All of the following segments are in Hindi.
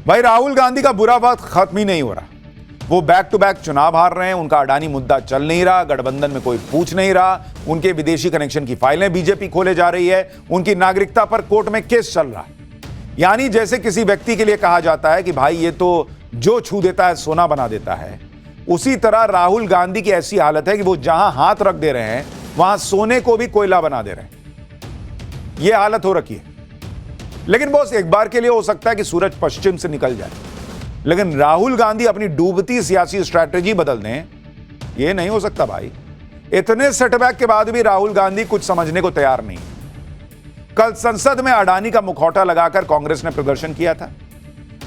भाई राहुल गांधी का बुरा वक्त खत्म ही नहीं हो रहा। वो बैक टू बैक चुनाव हार रहे हैं, उनका अडानी मुद्दा चल नहीं रहा, गठबंधन में कोई पूछ नहीं रहा, उनके विदेशी कनेक्शन की फाइलें बीजेपी खोले जा रही है, उनकी नागरिकता पर कोर्ट में केस चल रहा है। यानी जैसे किसी व्यक्ति के लिए कहा जाता है कि भाई ये तो जो छू देता है सोना बना देता है, उसी तरह राहुल गांधी की ऐसी हालत है कि वो जहां हाथ रख दे रहे हैं वहां सोने को भी कोयला बना दे रहे हैं। यह हालत हो रखी है। लेकिन बॉस एक बार के लिए हो सकता है कि सूरज पश्चिम से निकल जाए, लेकिन राहुल गांधी अपनी डूबती सियासी स्ट्रैटेजी बदल दें, यह नहीं हो सकता भाई। इतने सेटबैक के बाद भी राहुल गांधी कुछ समझने को तैयार नहीं। कल संसद में अडानी का मुखौटा लगाकर कांग्रेस ने प्रदर्शन किया था।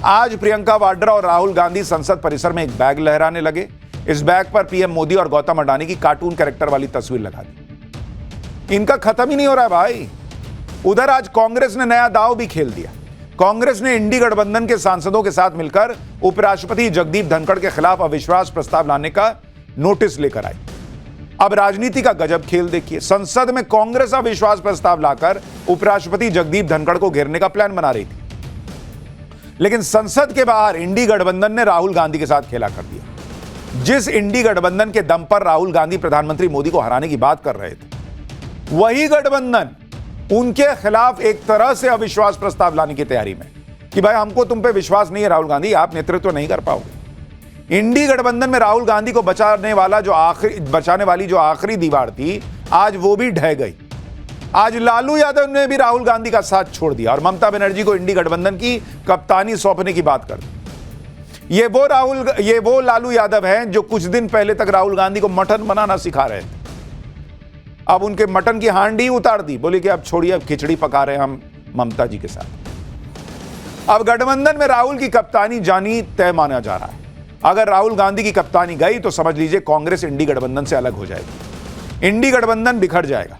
आज प्रियंका वाड्रा और राहुल गांधी संसद परिसर में एक बैग लहराने लगे। इस बैग पर पीएम मोदी और गौतम अडानी की कार्टून कैरेक्टर वाली तस्वीर लगा दी। इनका खत्म ही नहीं हो रहा है भाई। उधर आज कांग्रेस ने नया दांव भी खेल दिया। कांग्रेस ने इंडी गठबंधन के सांसदों के साथ मिलकर उपराष्ट्रपति जगदीप धनखड़ के खिलाफ अविश्वास प्रस्ताव लाने का नोटिस लेकर आई। अब राजनीति का गजब खेल देखिए। संसद में कांग्रेस अविश्वास प्रस्ताव लाकर उपराष्ट्रपति जगदीप धनखड़ को घेरने का प्लान बना रही थी, लेकिन संसद के बाहर इंडी गठबंधन ने राहुल गांधी के साथ खेला कर दिया। जिस इंडी गठबंधन के दम पर राहुल गांधी प्रधानमंत्री मोदी को हराने की बात कर रहे थे, वही गठबंधन उनके खिलाफ एक तरह से अविश्वास प्रस्ताव लाने की तैयारी में कि भाई हमको तुम पे विश्वास नहीं है राहुल गांधी, आप नेतृत्व नहीं कर पाओगे। इंडी गठबंधन में राहुल गांधी को बचाने वाली जो आखिरी दीवार थी, आज वो भी ढह गई। आज लालू यादव ने भी राहुल गांधी का साथ छोड़ दिया और ममता बनर्जी को इंडी गठबंधन की कप्तानी सौंपने की बात कर दी। ये वो लालू यादव हैं जो कुछ दिन पहले तक राहुल गांधी को मटन बनाना सिखा रहे थे। अब उनके मटन की हांडी उतार दी, बोले कि अब छोड़िए, अब खिचड़ी पका रहे हैं हम ममता जी के साथ। अब गठबंधन में राहुल की कप्तानी जानी तय माना जा रहा है। अगर राहुल गांधी की कप्तानी गई तो समझ लीजिए कांग्रेस इंडी गठबंधन से अलग हो जाएगी, इंडी गठबंधन बिखर जाएगा।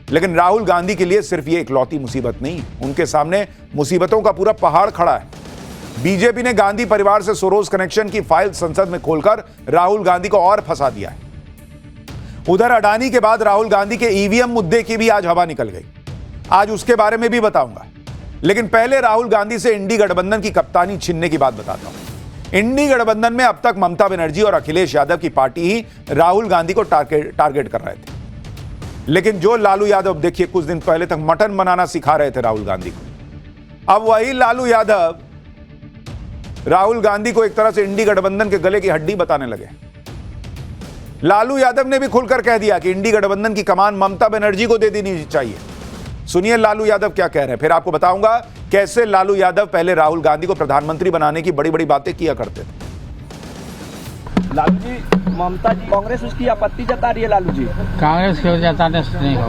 लेकिन राहुल गांधी के लिए सिर्फ ये इकलौती मुसीबत नहीं, उनके सामने मुसीबतों का पूरा पहाड़ खड़ा है। बीजेपी ने गांधी परिवार से सोरोस कनेक्शन की फाइल संसद में खोलकर राहुल गांधी को और फंसा दिया है। उधर अडानी के बाद राहुल गांधी के ईवीएम मुद्दे की भी आज हवा निकल गई। आज उसके बारे में भी बताऊंगा, लेकिन पहले राहुल गांधी से इंडी गठबंधन की कप्तानी छीनने की बात बताता हूं। इंडी गठबंधन में अब तक ममता बनर्जी और अखिलेश यादव की पार्टी ही राहुल गांधी को टारगेट कर रहे थे, लेकिन जो लालू यादव देखिए कुछ दिन पहले तक मटन बनाना सिखा रहे थे राहुल गांधी को, अब वही लालू यादव राहुल गांधी को एक तरह से इंडी गठबंधन के गले की हड्डी बताने लगे। लालू यादव ने भी खुलकर कह दिया कि इंडी गठबंधन की कमान ममता बनर्जी को दे देनी चाहिए। सुनिए लालू यादव क्या कह रहे हैं, फिर आपको बताऊंगा कैसे लालू यादव पहले राहुल गांधी को प्रधानमंत्री बनाने की बड़ी बड़ी बातें किया करते थे। लालू जी, ममता जी कांग्रेस उसकी आपत्ति जता रही है। लालू जी कांग्रेस की जताने से नहीं हो,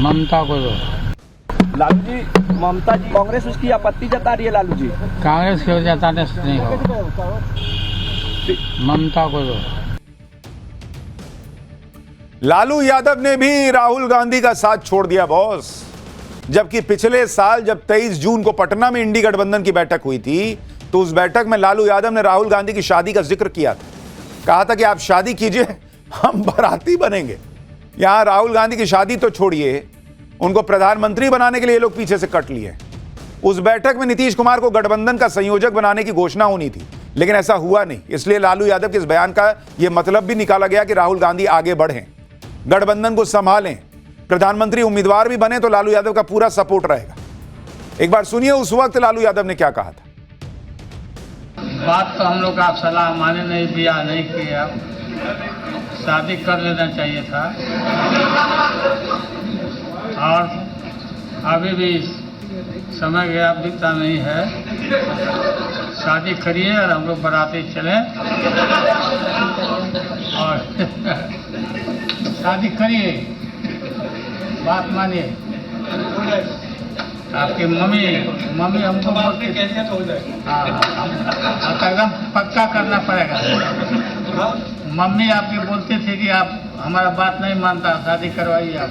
ममता को दो। लालू जी, ममता जी कांग्रेस उसकी आपत्ति जता रही है। लालू जी कांग्रेस की जताने से नहीं हो, ममता को दो। लालू यादव ने भी राहुल गांधी का साथ छोड़ दिया बॉस। जबकि पिछले साल जब 23 जून को पटना में इंडी गठबंधन की बैठक हुई थी, तो उस बैठक में लालू यादव ने राहुल गांधी की शादी का जिक्र किया था। कहा था कि आप शादी कीजिए, हम बाराती बनेंगे। यहां राहुल गांधी की शादी तो छोड़िए, उनको प्रधानमंत्री बनाने के लिए लोग पीछे से कट लिए। उस बैठक में नीतीश कुमार को गठबंधन का संयोजक बनाने की घोषणा होनी थी, लेकिन ऐसा हुआ नहीं। इसलिए लालू यादव के इस बयान का यह मतलब भी निकाला गया कि राहुल गांधी आगे बढ़ें, गठबंधन को संभालें, प्रधानमंत्री उम्मीदवार भी बने तो लालू यादव का पूरा सपोर्ट रहेगा। एक बार सुनिए उस वक्त लालू यादव ने क्या कहा था। बात तो हम लोग आप सलाह माने नहीं, बियाह नहीं किया, शादी कर लेना चाहिए था। और अभी भी समय गया, बीता नहीं है। शादी करिए और हम लोग बाराती चलें और शादी करिए, बात मानिए। आपकी मम्मी हमको बोलती कैसे हो जाए, एकदम पक्का करना पड़ेगा। मम्मी आपकी बोलती थी कि आप हमारा बात नहीं मानता, शादी करवाइए आप।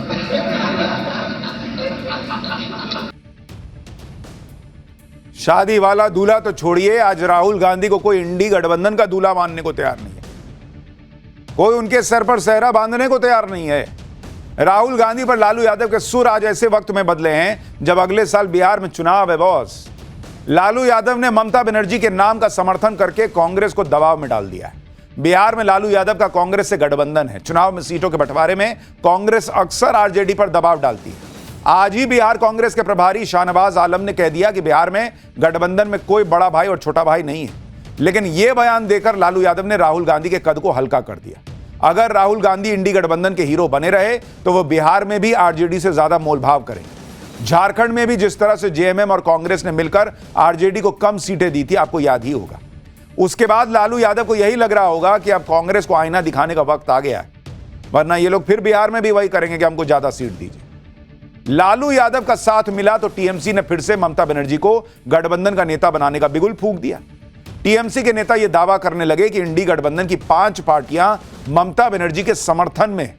शादी वाला दूल्हा तो छोड़िए, आज राहुल गांधी को कोई इंडी गठबंधन का दूल्हा मानने को तैयार नहीं है, कोई उनके सर पर सेहरा बांधने को तैयार नहीं है। राहुल गांधी पर लालू यादव के सुर आज ऐसे वक्त में बदले हैं जब अगले साल बिहार में चुनाव है बॉस। लालू यादव ने ममता बनर्जी के नाम का समर्थन करके कांग्रेस को दबाव में डाल दिया है। बिहार में लालू यादव का कांग्रेस से गठबंधन है। चुनाव में सीटों के बंटवारे में कांग्रेस अक्सर आरजेडी पर दबाव डालती है। आज ही बिहार कांग्रेस के प्रभारी शाहनवाज आलम ने कह दिया कि बिहार में गठबंधन में कोई बड़ा भाई और छोटा भाई नहीं है, लेकिन यह बयान देकर लालू यादव ने राहुल गांधी के कद को हल्का कर दिया। अगर राहुल गांधी इंडी गठबंधन के हीरो बने रहे तो वो बिहार में भी आरजेडी से ज्यादा मोलभाव करेंगे। झारखंड में भी जिस तरह से जेएमएम और कांग्रेस ने मिलकर आरजेडी को कम सीटें दी थी, आपको याद ही होगा। उसके बाद लालू यादव को यही लग रहा होगा कि अब कांग्रेस को आईना दिखाने का वक्त आ गया है, वरना ये लोग फिर बिहार में भी वही करेंगे कि हमको ज्यादा सीट दीजिए। लालू यादव का साथ मिला तो टीएमसी ने फिर से ममता बनर्जी को गठबंधन का नेता बनाने का बिगुल फूंक दिया। टीएमसी के नेता यह दावा करने लगे कि इंडी गठबंधन की 5 पार्टियां ममता बनर्जी के समर्थन में,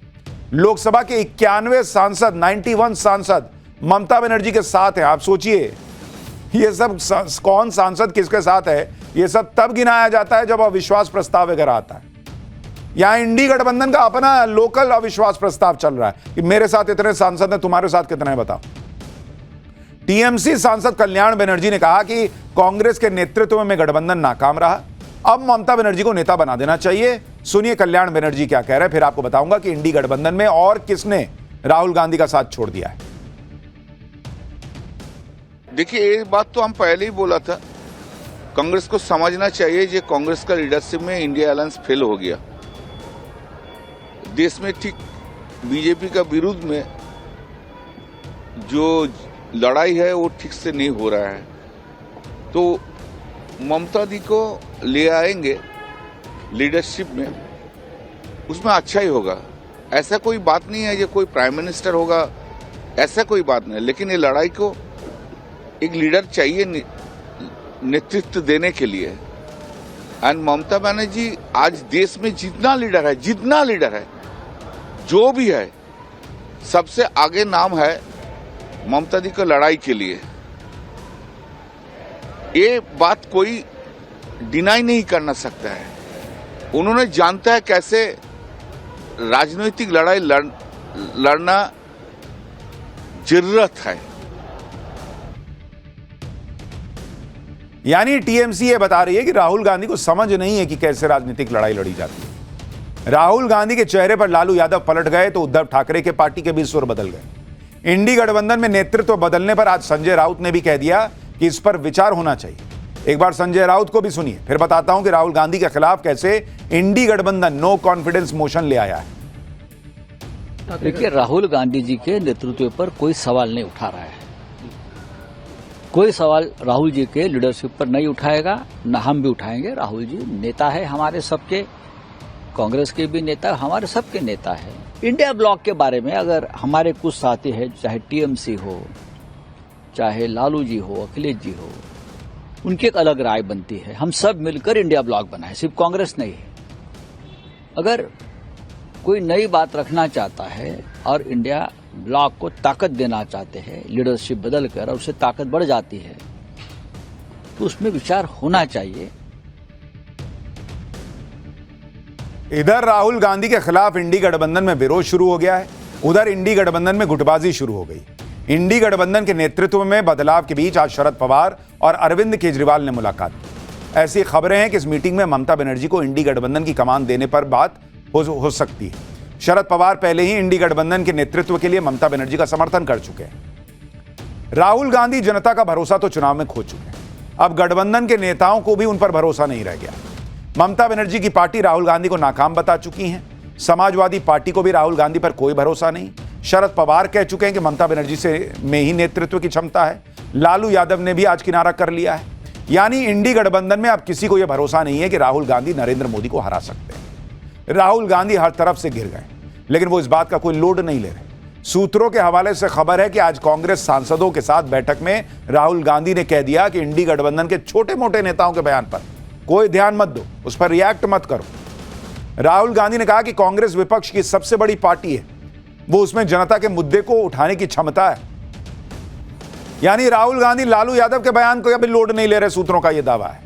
लोकसभा के 91 सांसद 91 सांसद ममता बनर्जी के साथ हैं। आप सोचिए ये सब कौन सांसद किसके साथ है, ये सब तब गिनाया जाता है जब अविश्वास प्रस्ताव वगैरह आता है। यहां इंडी गठबंधन का अपना लोकल अविश्वास प्रस्ताव चल रहा है कि मेरे साथ इतने सांसद हैं, तुम्हारे साथ कितने हैं बताओ। टीएमसी सांसद कल्याण बनर्जी ने कहा कि कांग्रेस के नेतृत्व में गठबंधन नाकाम रहा, अब ममता बनर्जी को नेता बना देना चाहिए। सुनिए कल्याण बनर्जी क्या कह रहे हैं, फिर आपको बताऊंगा कि इंडी गठबंधन में और किसने राहुल गांधी का साथ छोड़ दिया है। देखिए, ये बात तो हम पहले ही बोला था, कांग्रेस को समझना चाहिए कि कांग्रेस का लीडरशिप में इंडिया अलायंस फेल हो गया। देश में ठीक बीजेपी का विरुद्ध में जो लड़ाई है वो ठीक से नहीं हो रहा है, तो ममता दी को ले आएंगे लीडरशिप में, उसमें अच्छा ही होगा। ऐसा कोई बात नहीं है ये कोई प्राइम मिनिस्टर होगा, ऐसा कोई बात नहीं, लेकिन ये लड़ाई को एक लीडर चाहिए नेतृत्व देने के लिए। एंड ममता बनर्जी आज देश में जितना लीडर है जो भी है, सबसे आगे नाम है ममता दी को लड़ाई के लिए। ये बात कोई डिनाई नहीं करना सकता है। उन्होंने जानता है कैसे राजनीतिक लड़ाई लड़ना जरूरत है। यानी टीएमसी ये बता रही है कि राहुल गांधी को समझ नहीं है कि कैसे राजनीतिक लड़ाई लड़ी जाती है। राहुल गांधी के चेहरे पर लालू यादव पलट गए तो उद्धव ठाकरे के पार्टी के भी सुर बदल गए। इंडी गठबंधन में नेतृत्व बदलने पर आज संजय राउत ने भी कह दिया कि इस पर विचार होना चाहिए। एक बार संजय राउत को भी सुनिए, फिर बताता हूं कि राहुल गांधी के खिलाफ कैसे इंडी गठबंधन नो कॉन्फिडेंस मोशन ले आया है। देखिए, राहुल गांधी जी के नेतृत्व पर कोई सवाल नहीं उठा रहा है। कोई सवाल राहुल जी के लीडरशिप पर नहीं उठाएगा, न हम भी उठाएंगे। राहुल जी नेता है हमारे सबके, कांग्रेस के भी नेता, हमारे सबके नेता है। इंडिया ब्लॉक के बारे में अगर हमारे कुछ साथी हैं, चाहे टीएमसी हो, चाहे लालू जी हो, अखिलेश जी हो, उनकी एक अलग राय बनती है। हम सब मिलकर इंडिया ब्लॉक बनाए, सिर्फ कांग्रेस नहीं है। अगर कोई नई बात रखना चाहता है और इंडिया ब्लॉक को ताकत देना चाहते हैं, लीडरशिप बदल कर, और उससे ताकत बढ़ जाती है, तो उसमें विचार होना चाहिए। इधर राहुल गांधी के खिलाफ इंडी गठबंधन में विरोध शुरू हो गया है, उधर इंडी गठबंधन में गुटबाजी शुरू हो गई। इंडी गठबंधन के नेतृत्व में बदलाव के बीच आज शरद पवार और अरविंद केजरीवाल ने मुलाकात की। ऐसी खबरें हैं कि इस मीटिंग में ममता बनर्जी को इंडी गठबंधन की कमान देने पर बात हो सकती है। शरद पवार पहले ही इंडी गठबंधन के नेतृत्व के लिए ममता बनर्जी का समर्थन कर चुके हैं। राहुल गांधी जनता का भरोसा तो चुनाव में खो चुके हैं, अब गठबंधन के नेताओं को भी उन पर भरोसा नहीं रह गया। ममता बनर्जी की पार्टी राहुल गांधी को नाकाम बता चुकी है। समाजवादी पार्टी को भी राहुल गांधी पर कोई भरोसा नहीं। शरद पवार कह चुके हैं कि ममता बनर्जी से में ही नेतृत्व की क्षमता है। लालू यादव ने भी आज किनारा कर लिया है। यानी इंडी गठबंधन में अब किसी को यह भरोसा नहीं है कि राहुल गांधी नरेंद्र मोदी को हरा सकते हैं। राहुल गांधी हर तरफ से घिर गए, लेकिन वो इस बात का कोई लोड नहीं ले रहे। सूत्रों के हवाले से खबर है कि आज कांग्रेस सांसदों के साथ बैठक में राहुल गांधी ने कह दिया कि इंडी गठबंधन के छोटे मोटे नेताओं के बयान पर कोई ध्यान मत दो, उस पर रिएक्ट मत करो। राहुल गांधी ने कहा कि कांग्रेस विपक्ष की सबसे बड़ी पार्टी है, वो उसमें जनता के मुद्दे को उठाने की क्षमता है। यानी राहुल गांधी लालू यादव के बयान को अभी लोड नहीं ले रहे, सूत्रों का यह दावा है।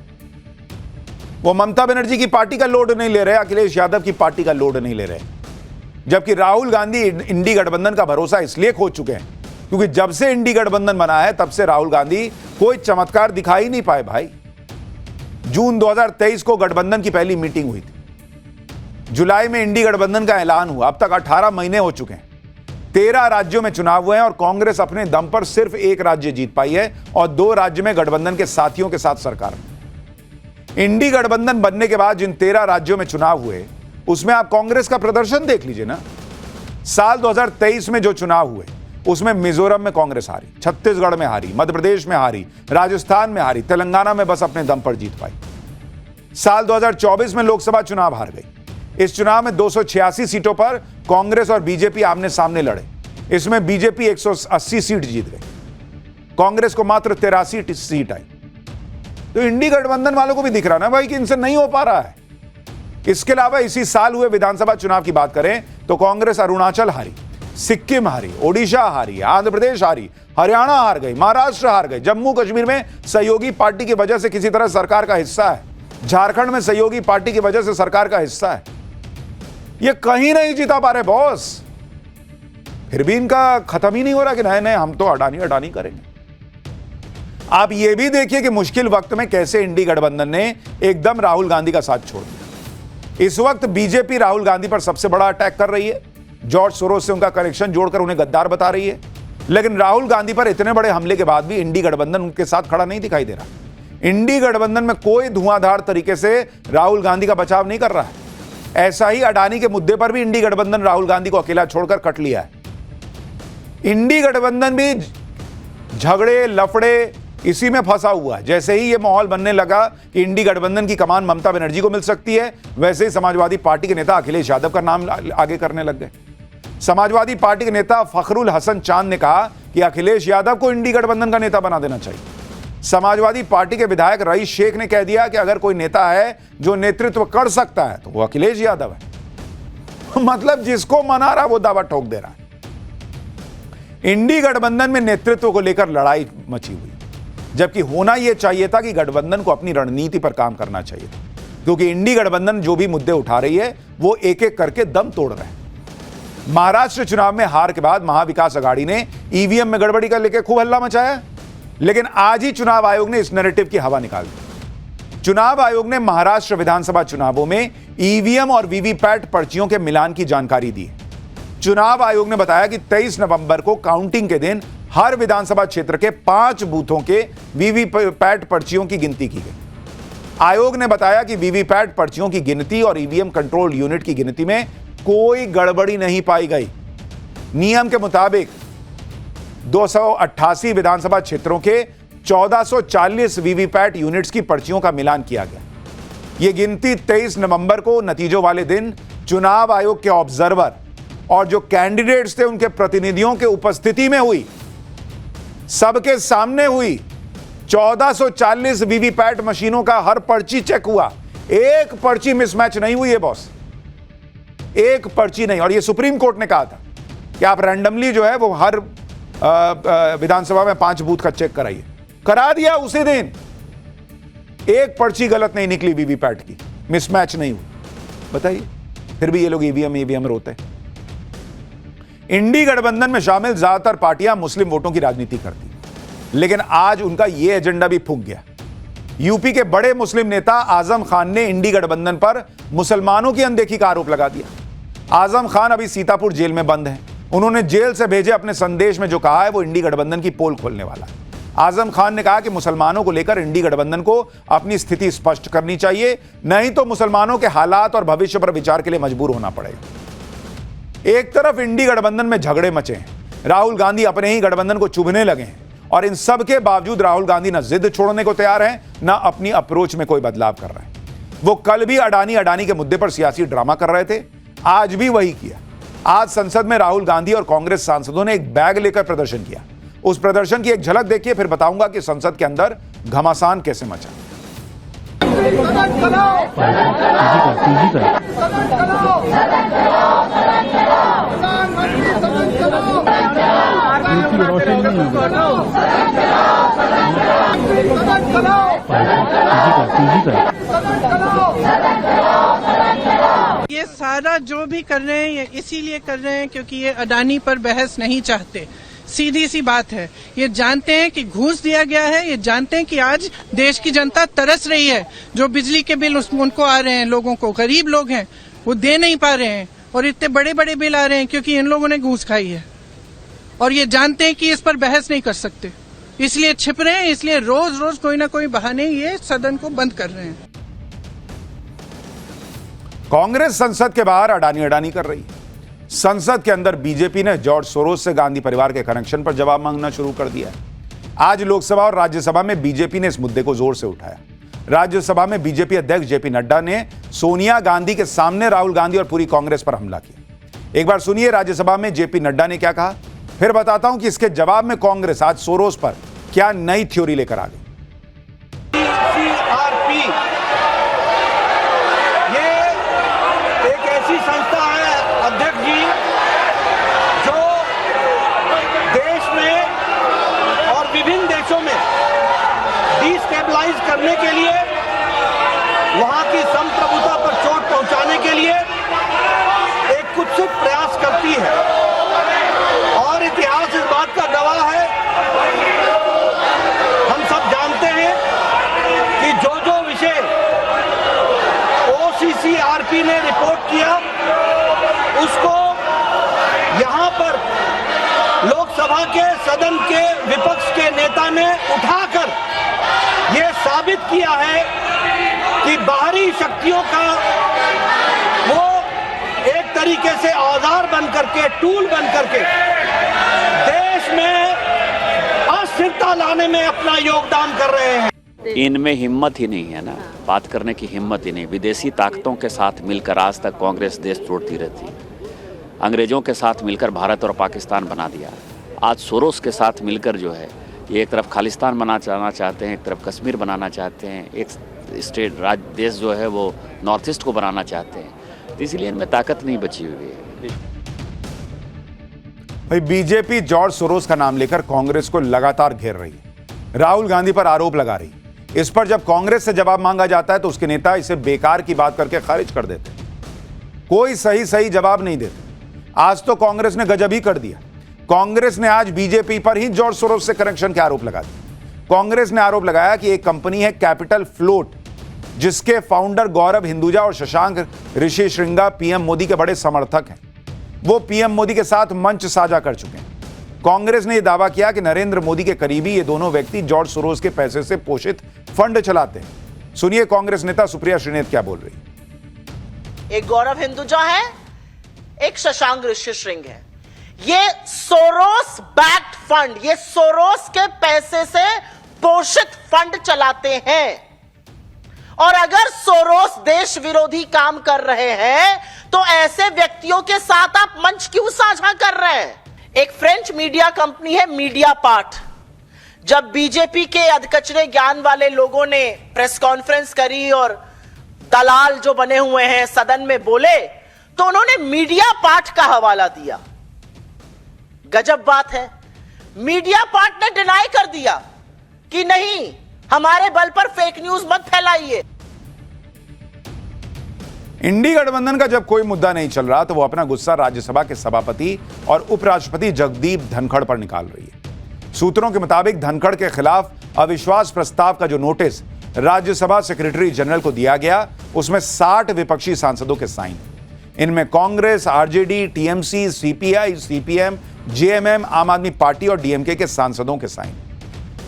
वो ममता बनर्जी की पार्टी का लोड नहीं ले रहे, अखिलेश यादव की पार्टी का लोड नहीं ले रहे। जबकि राहुल गांधी इंडी गठबंधन का भरोसा इसलिए खो चुके हैं क्योंकि जब से इंडी गठबंधन बना है तब से राहुल गांधी कोई चमत्कार दिखाई नहीं पाए भाई। जून 2023 को गठबंधन की पहली मीटिंग हुई थी, जुलाई में इंडी गठबंधन का ऐलान हुआ, अब तक 18 महीने हो चुके हैं, 13 राज्यों में चुनाव हुए हैं और कांग्रेस अपने दम पर सिर्फ 1 राज्य जीत पाई है और 2 राज्य में गठबंधन के साथियों के साथ सरकार में। इंडी गठबंधन बनने के बाद जिन 13 राज्यों में चुनाव हुए उसमें आप कांग्रेस का प्रदर्शन देख लीजिए ना। साल 2023 में जो चुनाव हुए उसमें मिजोरम में कांग्रेस हारी, छत्तीसगढ़ में हारी, मध्य प्रदेश में हारी, राजस्थान में हारी, तेलंगाना में बस अपने दम पर जीत पाई। साल 2024 में लोकसभा चुनाव हार गई। इस चुनाव में 286 सीटों पर कांग्रेस और बीजेपी आमने सामने लड़े। इसमें बीजेपी 180 सीट जीत गई, कांग्रेस को मात्र 83 सीट आई। तो इंडी गठबंधन वालों को भी दिख रहा ना भाई कि इनसे नहीं हो पा रहा है। इसके अलावा इसी साल हुए विधानसभा चुनाव की बात करें तो कांग्रेस अरुणाचल हारी, सिक्किम हारी, ओडिशा हारी, आंध्र प्रदेश हारी, हरियाणा हार गई, महाराष्ट्र हार गई, जम्मू कश्मीर में सहयोगी पार्टी की वजह से किसी तरह सरकार का हिस्सा है, झारखंड में सहयोगी पार्टी की वजह से सरकार का हिस्सा है। ये कहीं नहीं जीता पा रहे बॉस। फिर भी इनका खत्म ही नहीं हो रहा कि नहीं हम तो अडानी अडानी करेंगे। आप ये भी देखिए कि मुश्किल वक्त में कैसे इंडी गठबंधन ने एकदम राहुल गांधी का साथ छोड़ दिया। इस वक्त बीजेपी राहुल गांधी पर सबसे बड़ा अटैक कर रही है, जॉर्ज सोरोस से उनका कनेक्शन जोड़कर उन्हें गद्दार बता रही है, लेकिन राहुल गांधी पर इतने बड़े हमले के बाद भी इंडी गठबंधन उनके साथ खड़ा नहीं दिखाई दे रहा। इंडी गठबंधन में कोई धुआंधार तरीके से राहुल गांधी का बचाव नहीं कर रहा है। ऐसा ही अडानी के मुद्दे पर भी इंडी गठबंधन राहुल गांधी को अकेला छोड़कर कट लिया है। इंडी गठबंधन भी झगड़े लफड़े इसी में फंसा हुआ है। जैसे ही यह माहौल बनने लगा कि इंडी गठबंधन की कमान ममता बनर्जी को मिल सकती है, वैसे ही समाजवादी पार्टी के नेता अखिलेश यादव का नाम आगे करने लग गए। समाजवादी पार्टी के नेता फखरुल हसन चांद ने कहा कि अखिलेश यादव को इंडी गठबंधन का नेता बना देना चाहिए। समाजवादी पार्टी के विधायक रईस शेख ने कह दिया कि अगर कोई नेता है जो नेतृत्व कर सकता है तो वो अखिलेश यादव है। मतलब जिसको मना रहा वो दावा ठोक दे रहा है। इंडी गठबंधन में नेतृत्व को लेकर लड़ाई मची हुई, जबकि होना यह चाहिए था कि गठबंधन को अपनी रणनीति पर काम करना चाहिए था, क्योंकि इंडी गठबंधन जो भी मुद्दे उठा रही है वो एक एक करके दम तोड़ रहे हैं। महाराष्ट्र चुनाव में हार के बाद महाविकास अघाड़ी ने ईवीएम में गड़बड़ी का लेकर खूब हल्ला मचाया, लेकिन आज ही चुनाव आयोग ने इस नैरेटिव की हवा निकाल दी। चुनाव आयोग ने महाराष्ट्र विधानसभा चुनावों में ईवीएम और वीवीपैट पर्चियों के मिलान की जानकारी दी। चुनाव आयोग ने बताया कि 23 नवंबर को काउंटिंग के दिन हर विधानसभा क्षेत्र के 5 बूथों के वीवीपैट पर्चियों की गिनती की गई। आयोग ने बताया कि वीवीपैट पर्चियों की गिनती और ईवीएम कंट्रोल यूनिट की गिनती में कोई गड़बड़ी नहीं पाई गई। नियम के मुताबिक 288 विधानसभा क्षेत्रों के 1440 वीवीपैट यूनिट्स की पर्चियों का मिलान किया गया। यह गिनती 23 नवंबर को नतीजों वाले दिन चुनाव आयोग के ऑब्जर्वर और जो कैंडिडेट्स थे उनके प्रतिनिधियों के उपस्थिति में हुई, सबके सामने हुई। 1440 वीवीपैट मशीनों का हर पर्ची चेक हुआ, एक पर्ची मिसमैच नहीं हुई है बॉस, एक पर्ची नहीं। और ये सुप्रीम कोर्ट ने कहा था कि आप रैंडमली जो है वो हर विधानसभा में 5 बूथ का चेक कराइए। करा दिया उसी दिन, एक पर्ची गलत नहीं निकली, वीवीपैट की मिसमैच नहीं हुई। बताइए, फिर भी ये लोग ईवीएम रोते हैं। इंडी गठबंधन में शामिल ज्यादातर पार्टियां मुस्लिम वोटों की राजनीति करती, लेकिन आज उनका यह एजेंडा भी फूंक गया। यूपी के बड़े मुस्लिम नेता आजम खान ने इंडी गठबंधन पर मुसलमानों की अनदेखी का आरोप लगा दिया। आजम खान अभी सीतापुर जेल में बंद हैं। उन्होंने जेल से भेजे अपने संदेश में जो कहा है वो इंडी गठबंधन की पोल खोलने वाला है। आजम खान ने कहा कि मुसलमानों को लेकर इंडी गठबंधन को अपनी स्थिति स्पष्ट करनी चाहिए, नहीं तो मुसलमानों के हालात और भविष्य पर विचार के लिए मजबूर होना पड़ेगा। एक तरफ इंडी गठबंधन में झगड़े मचे हैं, राहुल गांधी अपने ही गठबंधन को चुभने लगे हैं, और इन सब के बावजूद राहुल गांधी न जिद छोड़ने को तैयार हैं, न अपनी अप्रोच में कोई बदलाव कर रहे हैं। वो कल भी अडानी के मुद्दे पर सियासी ड्रामा कर रहे थे, आज भी वही किया। आज संसद में राहुल गांधी और कांग्रेस सांसदों ने एक बैग लेकर प्रदर्शन किया। उस प्रदर्शन की एक झलक देखिए, फिर बताऊंगा कि संसद के अंदर घमासान कैसे मचा। रोशन नहीं ये सारा जो भी कर रहे हैं ये इसीलिए कर रहे हैं क्योंकि ये अडानी पर बहस नहीं चाहते। सीधी सी बात है, ये जानते हैं कि घूस दिया गया है, ये जानते हैं कि आज देश की जनता तरस रही है। जो बिजली के बिल उनको आ रहे हैं, लोगों को, गरीब लोग हैं वो दे नहीं पा रहे हैं, और इतने बड़े बड़े बिल आ रहे हैं क्योंकि इन लोगों ने घूस खाई है। और ये जानते हैं कि इस पर बहस नहीं कर सकते, इसलिए छिप रहे हैं, इसलिए रोज रोज कोई ना कोई बहाने ये सदन को बंद कर रहे हैं। कांग्रेस संसद के बाहर अडानी अडानी कर रही है। संसद के अंदर बीजेपी ने जॉर्ज सोरोस से गांधी परिवार के कनेक्शन पर जवाब मांगना शुरू कर दिया है। आज लोकसभा और राज्यसभा में बीजेपी ने इस मुद्दे को जोर से उठाया। राज्यसभा में बीजेपी अध्यक्ष जेपी नड्डा ने सोनिया गांधी के सामने राहुल गांधी और पूरी कांग्रेस पर हमला किया। एक बार सुनिए राज्यसभा में जेपी नड्डा ने क्या कहा, फिर बताता हूं कि इसके जवाब में कांग्रेस आज सोरोस पर क्या नई थ्योरी लेकर आ गई। CRP ये एक ऐसी संस्था है अध्यक्ष जी जो देश में और विभिन्न देशों में डिस्टेबलाइज करने के लिए, वहां की संप्रभुता पर चोट पहुंचाने के लिए एक कुत्सित प्रयास करती है। और इतिहास इस बात का गवाह है, हम सब जानते हैं कि जो जो विषय OCCRP ने रिपोर्ट किया उसको यहां पर लोकसभा के सदन के विपक्ष के नेता ने उठाकर यह साबित किया है कि बाहरी शक्तियों का वो एक तरीके से औजार बन करके, टूल बन करके देश में अस्थिरता लाने में अपना योगदान कर रहे हैं। इनमें हिम्मत ही नहीं है ना, बात करने की हिम्मत ही नहीं। विदेशी ताकतों के साथ मिलकर आज तक कांग्रेस देश तोड़ती रहती है। अंग्रेजों के साथ मिलकर भारत और पाकिस्तान बना दिया। आज सोरोस के साथ मिलकर जो है ये एक तरफ खालिस्तान बनाना चाहते हैं, एक तरफ कश्मीर बनाना चाहते हैं, एक स्टेट देश जो है वो नॉर्थ ईस्ट को बनाना चाहते हैं। तो इसलिए इनमें ताकत नहीं बची हुई है। भाई बीजेपी जॉर्ज सोरोस का नाम लेकर कांग्रेस को लगातार घेर रही है, राहुल गांधी पर आरोप लगा रही है। इस पर जब कांग्रेस से जवाब मांगा जाता है तो उसके नेता इसे बेकार की बात करके खारिज कर देते हैं। कोई सही जवाब नहीं देते। आज तो कांग्रेस ने गजब ही कर दिया। कांग्रेस ने आज बीजेपी पर ही जॉर्ज सोरोस से कनेक्शन के आरोप लगा दिए। कांग्रेस ने आरोप लगाया कि एक कंपनी है कैपिटल फ्लोट, जिसके फाउंडर गौरव हिंदुजा और शशांक ऋषि श्रृंगा पीएम मोदी के बड़े समर्थक हैं। वो पीएम मोदी के साथ मंच साझा कर चुके हैं। कांग्रेस ने यह दावा किया कि नरेंद्र मोदी के करीबी ये दोनों व्यक्ति जॉर्ज सोरोस के पैसे से पोषित फंड चलाते हैं। सुनिए कांग्रेस नेता सुप्रिया श्रीनेत क्या बोल रही है। एक गौरव हिंदुजा है, एक शशांक ऋषि श्रृंग है। ये सोरोस बैक्ड फंड, ये सोरोस के पैसे से पोषित फंड चलाते हैं। और अगर सोरोस देश विरोधी काम कर रहे हैं तो ऐसे व्यक्तियों के साथ आप मंच क्यों साझा कर रहे हैं। एक फ्रेंच मीडिया कंपनी है मीडिया पार्ट। जब बीजेपी के अधकचरे ज्ञान वाले लोगों ने प्रेस कॉन्फ्रेंस करी और दलाल जो बने हुए हैं सदन में बोले तो उन्होंने मीडिया पार्ट का हवाला दिया। गजब बात है, मीडिया पार्ट ने डिनाई कर दिया कि नहीं, हमारे बल पर फेक न्यूज मत फैलाइए। इंडी गठबंधन का जब कोई मुद्दा नहीं चल रहा तो वो अपना गुस्सा राज्यसभा के सभापति और उपराष्ट्रपति जगदीप धनखड़ पर निकाल रही है। सूत्रों के मुताबिक धनखड़ के खिलाफ अविश्वास प्रस्ताव का जो नोटिस राज्यसभा सेक्रेटरी जनरल को दिया गया उसमें 60 विपक्षी सांसदों के साइन। इनमें Congress, RJD, TMC, CPI, CPM, JMM, आम आदमी पार्टी और डीएमके के सांसदों के साइन।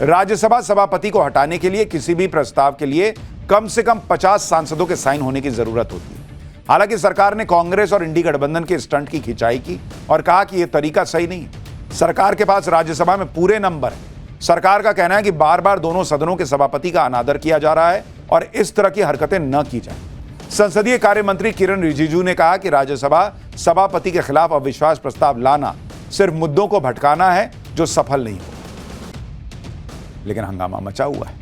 राज्यसभा सभापति को हटाने के लिए किसी भी प्रस्ताव के लिए कम से कम 50 सांसदों के साइन होने की जरूरत होती है। हालांकि सरकार ने कांग्रेस और इंडी गठबंधन के स्टंट की खिंचाई की और कहा कि यह तरीका सही नहीं है। सरकार के पास राज्यसभा में पूरे नंबर है। सरकार का कहना है कि बार बार दोनों सदनों के सभापति का अनादर किया जा रहा है और इस तरह की हरकतें न की जाए। संसदीय कार्य मंत्री किरण रिजिजू ने कहा कि राज्यसभा सभापति के खिलाफ अविश्वास प्रस्ताव लाना सिर्फ मुद्दों को भटकाना है जो सफल नहीं हो। लेकिन हंगामा मचा हुआ है।